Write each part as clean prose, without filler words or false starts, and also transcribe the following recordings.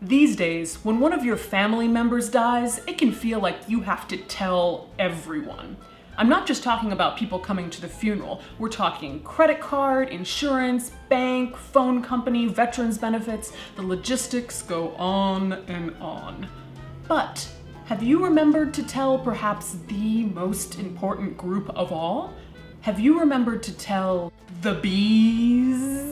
These days, when one of your family members dies, it can feel like you have to tell everyone. I'm not just talking about people coming to the funeral. We're talking credit card, insurance, bank, phone company, veterans benefits. The logistics go on and on. But have you remembered to tell perhaps the most important group of all? Have you remembered to tell the bees?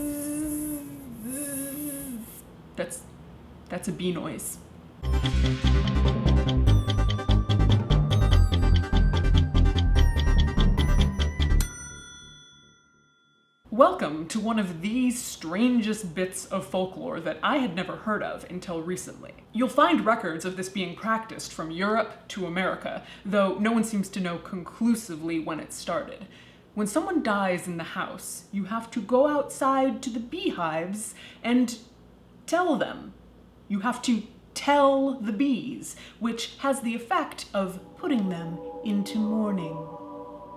That's a bee noise. Welcome to one of the strangest bits of folklore that I had never heard of until recently. You'll find records of this being practiced from Europe to America, though no one seems to know conclusively when it started. When someone dies in the house, you have to go outside to the beehives and tell them. You have to tell the bees, which has the effect of putting them into mourning.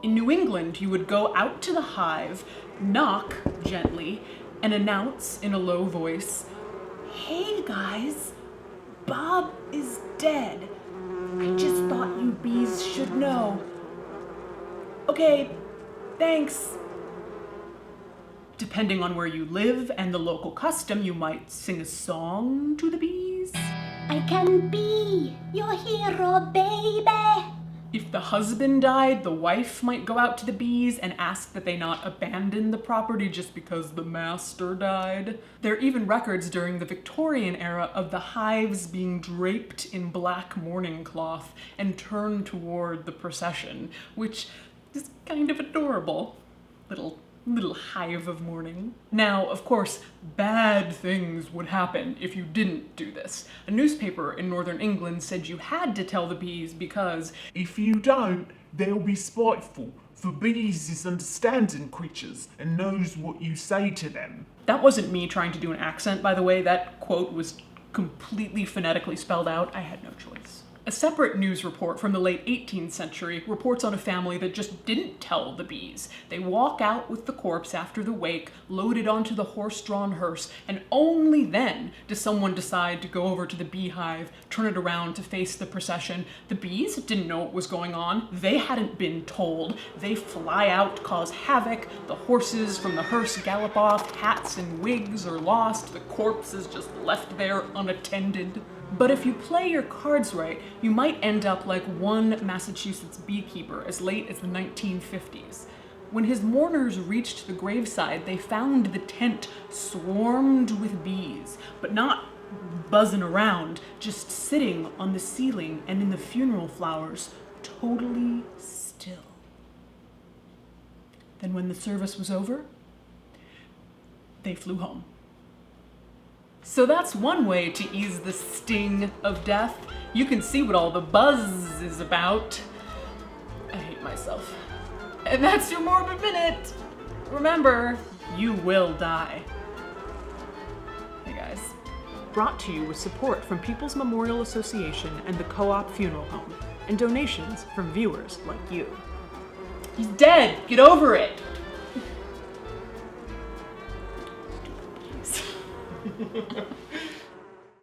In New England, you would go out to the hive, knock gently, and announce in a low voice, "Hey guys, Bob is dead. I just thought you bees should know. Okay, thanks." Depending on where you live and the local custom, you might sing a song to the bees. I can be your hero, baby. If the husband died, the wife might go out to the bees and ask that they not abandon the property just because the master died. There are even records during the Victorian era of the hives being draped in black mourning cloth and turned toward the procession, which is kind of adorable. Little hive of mourning. Now, of course, bad things would happen if you didn't do this. A newspaper in northern England said you had to tell the bees because if you don't, they'll be spiteful, for bees is understanding creatures and knows what you say to them. That wasn't me trying to do an accent, by the way. That quote was completely phonetically spelled out. I had no choice. A separate news report from the late 18th century reports on a family that just didn't tell the bees. They walk out with the corpse after the wake, loaded onto the horse-drawn hearse, and only then does someone decide to go over to the beehive, turn it around to face the procession. The bees didn't know what was going on. They hadn't been told. They fly out, cause havoc. The horses from the hearse gallop off. Hats and wigs are lost. The corpse is just left there unattended. But if you play your cards right, you might end up like one Massachusetts beekeeper as late as the 1950s. When his mourners reached the graveside, they found the tent swarmed with bees, but not buzzing around, just sitting on the ceiling and in the funeral flowers, totally still. Then when the service was over, they flew home. So that's one way to ease the sting of death. You can see what all the buzz is about. I hate myself. And that's your Morbid Minute. Remember, you will die. Hey guys. Brought to you with support from People's Memorial Association and the Co-op Funeral Home, and donations from viewers like you. He's dead. Get over it.